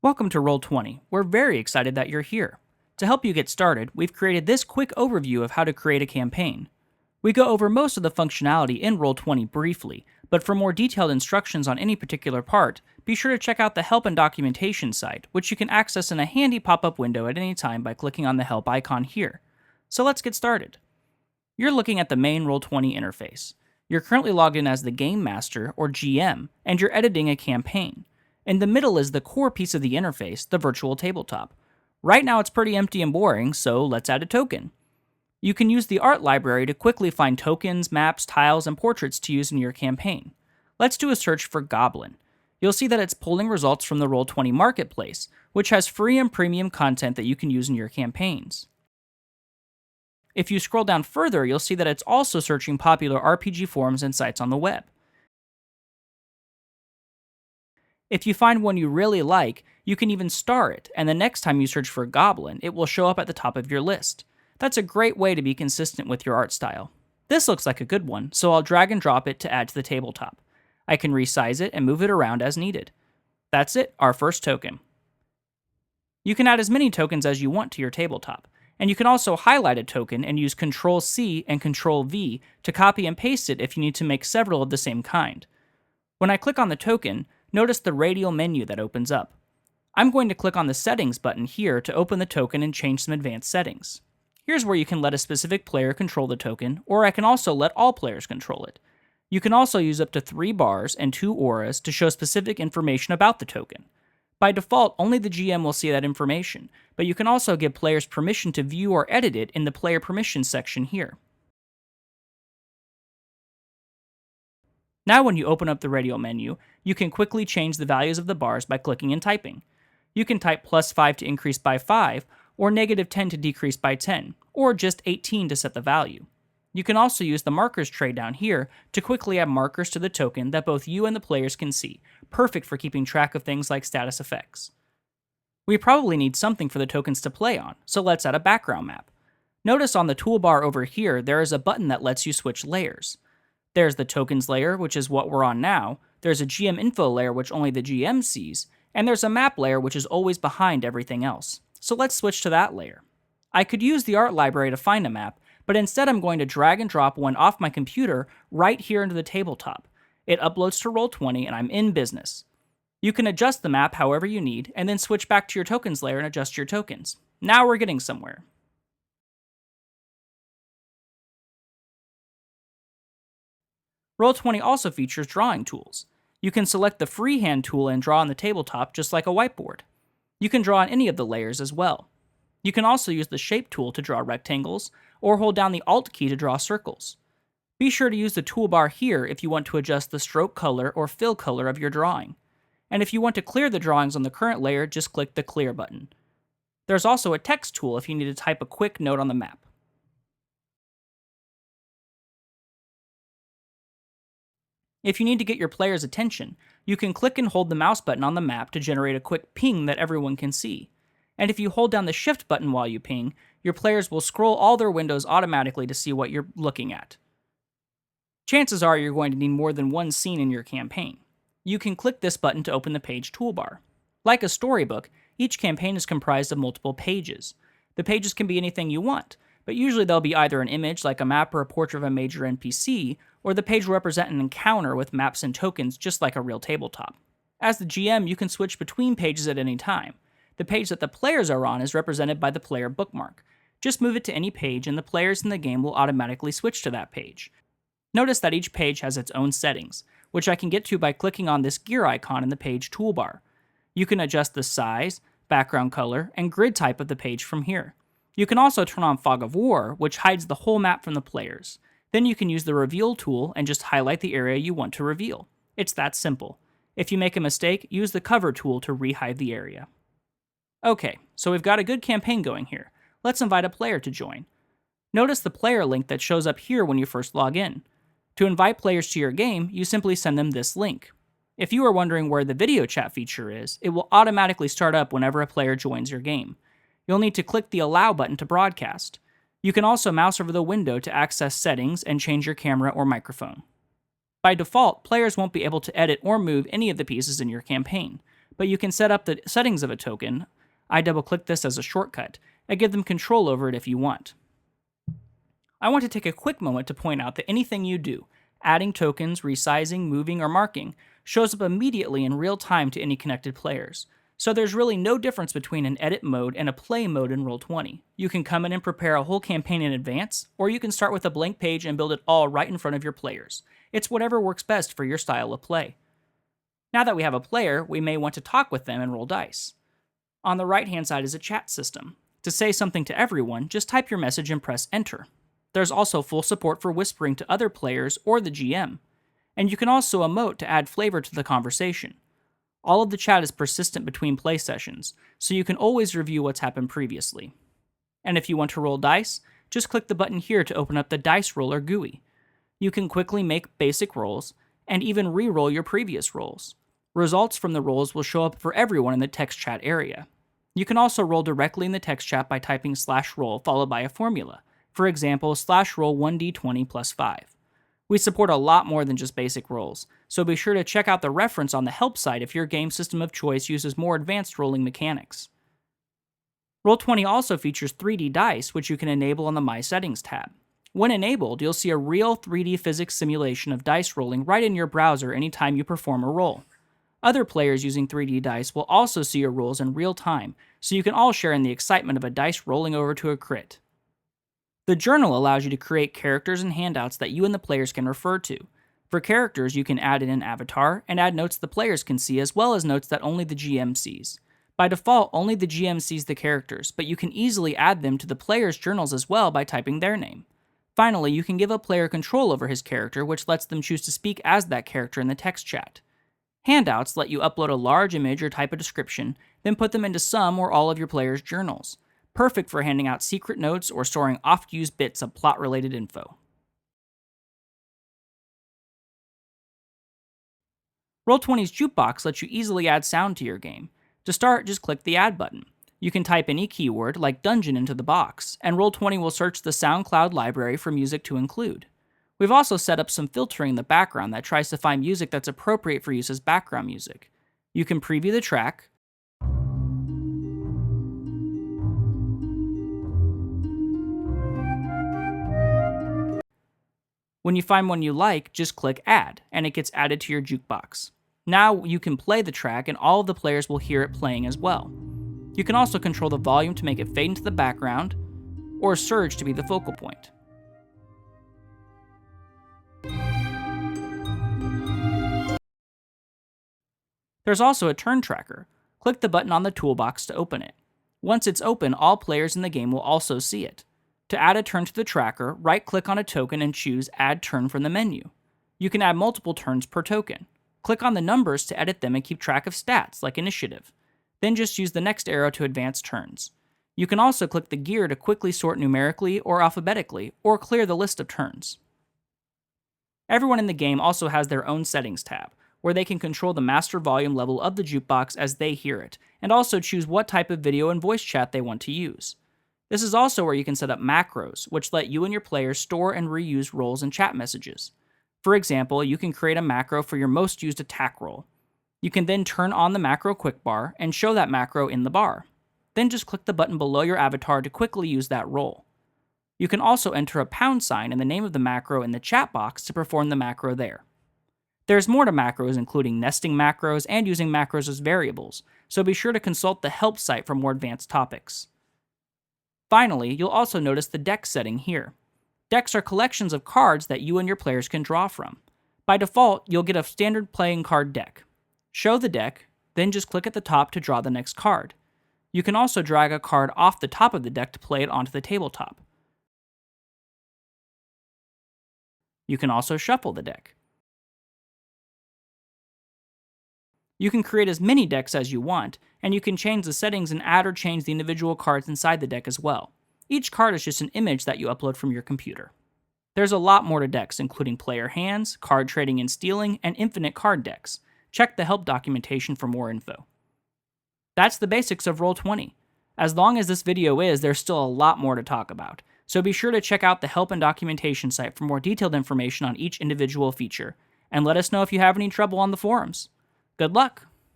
Welcome to Roll20. We're very excited that you're here. To help you get started, we've created this quick overview of how to create a campaign. We go over most of the functionality in Roll20 briefly, but for more detailed instructions on any particular part, be sure to check out the Help and Documentation site, which you can access in a handy pop-up window at any time by clicking on the Help icon here. So let's get started. You're looking at the main Roll20 interface. You're currently logged in as the Game Master, or GM, and you're editing a campaign. In the middle is the core piece of the interface, the virtual tabletop. Right now it's pretty empty and boring, so let's add a token. You can use the art library to quickly find tokens, maps, tiles, and portraits to use in your campaign. Let's do a search for Goblin. You'll see that it's pulling results from the Roll20 Marketplace, which has free and premium content that you can use in your campaigns. If you scroll down further, you'll see that it's also searching popular RPG forums and sites on the web. If you find one you really like, you can even star it, and the next time you search for Goblin, it will show up at the top of your list. That's a great way to be consistent with your art style. This looks like a good one, so I'll drag and drop it to add to the tabletop. I can resize it and move it around as needed. That's it, our first token. You can add as many tokens as you want to your tabletop, and you can also highlight a token and use Ctrl-C and Ctrl-V to copy and paste it if you need to make several of the same kind. When I click on the token, notice the radial menu that opens up. I'm going to click on the Settings button here to open the token and change some advanced settings. Here's where you can let a specific player control the token, or I can also let all players control it. You can also use up to 3 bars and 2 auras to show specific information about the token. By default, only the GM will see that information, but you can also give players permission to view or edit it in the Player Permissions section here. Now when you open up the radial menu, you can quickly change the values of the bars by clicking and typing. You can type +5 to increase by 5, or -10 to decrease by 10, or just 18 to set the value. You can also use the markers tray down here to quickly add markers to the token that both you and the players can see, perfect for keeping track of things like status effects. We probably need something for the tokens to play on, so let's add a background map. Notice on the toolbar over here there is a button that lets you switch layers. There's the tokens layer, which is what we're on now, there's a GM info layer which only the GM sees, and there's a map layer which is always behind everything else. So let's switch to that layer. I could use the art library to find a map, but instead I'm going to drag and drop one off my computer right here into the tabletop. It uploads to Roll20 and I'm in business. You can adjust the map however you need, and then switch back to your tokens layer and adjust your tokens. Now we're getting somewhere. Roll20 also features drawing tools. You can select the freehand tool and draw on the tabletop just like a whiteboard. You can draw on any of the layers as well. You can also use the shape tool to draw rectangles, or hold down the Alt key to draw circles. Be sure to use the toolbar here if you want to adjust the stroke color or fill color of your drawing. And if you want to clear the drawings on the current layer, just click the Clear button. There's also a text tool if you need to type a quick note on the map. If you need to get your players' attention, you can click and hold the mouse button on the map to generate a quick ping that everyone can see. And if you hold down the Shift button while you ping, your players will scroll all their windows automatically to see what you're looking at. Chances are you're going to need more than one scene in your campaign. You can click this button to open the page toolbar. Like a storybook, each campaign is comprised of multiple pages. The pages can be anything you want, but usually they'll be either an image like a map or a portrait of a major NPC, or the page will represent an encounter with maps and tokens just like a real tabletop. As the GM, you can switch between pages at any time. The page that the players are on is represented by the player bookmark. Just move it to any page and the players in the game will automatically switch to that page. Notice that each page has its own settings, which I can get to by clicking on this gear icon in the page toolbar. You can adjust the size, background color, and grid type of the page from here. You can also turn on Fog of War, which hides the whole map from the players. Then you can use the Reveal tool and just highlight the area you want to reveal. It's that simple. If you make a mistake, use the Cover tool to rehide the area. Okay, so we've got a good campaign going here. Let's invite a player to join. Notice the player link that shows up here when you first log in. To invite players to your game, you simply send them this link. If you are wondering where the video chat feature is, it will automatically start up whenever a player joins your game. You'll need to click the Allow button to broadcast. You can also mouse over the window to access settings and change your camera or microphone. By default, players won't be able to edit or move any of the pieces in your campaign, but you can set up the settings of a token. I double-click this as a shortcut and give them control over it if you want. I want to take a quick moment to point out that anything you do, adding tokens, resizing, moving, or marking, shows up immediately in real time to any connected players. So there's really no difference between an edit mode and a play mode in Roll20. You can come in and prepare a whole campaign in advance, or you can start with a blank page and build it all right in front of your players. It's whatever works best for your style of play. Now that we have a player, we may want to talk with them and roll dice. On the right-hand side is a chat system. To say something to everyone, just type your message and press enter. There's also full support for whispering to other players or the GM. And you can also emote to add flavor to the conversation. All of the chat is persistent between play sessions, so you can always review what's happened previously. And if you want to roll dice, just click the button here to open up the Dice Roller GUI. You can quickly make basic rolls, and even re-roll your previous rolls. Results from the rolls will show up for everyone in the text chat area. You can also roll directly in the text chat by typing /roll followed by a formula. For example, /roll 1d20 plus 5. We support a lot more than just basic rolls, so be sure to check out the reference on the help site if your game system of choice uses more advanced rolling mechanics. Roll20 also features 3D dice, which you can enable on the My Settings tab. When enabled, you'll see a real 3D physics simulation of dice rolling right in your browser anytime you perform a roll. Other players using 3D dice will also see your rolls in real time, so you can all share in the excitement of a dice rolling over to a crit. The journal allows you to create characters and handouts that you and the players can refer to. For characters, you can add in an avatar and add notes the players can see, as well as notes that only the GM sees. By default, only the GM sees the characters, but you can easily add them to the players' journals as well by typing their name. Finally, you can give a player control over his character, which lets them choose to speak as that character in the text chat. Handouts let you upload a large image or type a description, then put them into some or all of your players' journals. Perfect for handing out secret notes or storing oft-used bits of plot-related info. Roll20's Jukebox lets you easily add sound to your game. To start, just click the Add button. You can type any keyword, like dungeon, into the box, and Roll20 will search the SoundCloud library for music to include. We've also set up some filtering in the background that tries to find music that's appropriate for use as background music. You can preview the track, when you find one you like, just click Add, and it gets added to your jukebox. Now you can play the track, and all of the players will hear it playing as well. You can also control the volume to make it fade into the background, or surge to be the focal point. There's also a turn tracker. Click the button on the toolbox to open it. Once it's open, all players in the game will also see it. To add a turn to the tracker, right-click on a token and choose Add Turn from the menu. You can add multiple turns per token. Click on the numbers to edit them and keep track of stats, like initiative. Then just use the next arrow to advance turns. You can also click the gear to quickly sort numerically or alphabetically, or clear the list of turns. Everyone in the game also has their own settings tab, where they can control the master volume level of the jukebox as they hear it, and also choose what type of video and voice chat they want to use. This is also where you can set up macros, which let you and your players store and reuse rolls and chat messages. For example, you can create a macro for your most used attack roll. You can then turn on the macro quick bar and show that macro in the bar. Then just click the button below your avatar to quickly use that roll. You can also enter a £sign and the name of the macro in the chat box to perform the macro there. There's more to macros, including nesting macros and using macros as variables, so be sure to consult the help site for more advanced topics. Finally, you'll also notice the deck setting here. Decks are collections of cards that you and your players can draw from. By default, you'll get a standard playing card deck. Show the deck, then just click at the top to draw the next card. You can also drag a card off the top of the deck to play it onto the tabletop. You can also shuffle the deck. You can create as many decks as you want, and you can change the settings and add or change the individual cards inside the deck as well. Each card is just an image that you upload from your computer. There's a lot more to decks, including player hands, card trading and stealing, and infinite card decks. Check the help documentation for more info. That's the basics of Roll20. As long as this video is, there's still a lot more to talk about, so be sure to check out the help and documentation site for more detailed information on each individual feature, and let us know if you have any trouble on the forums. Good luck!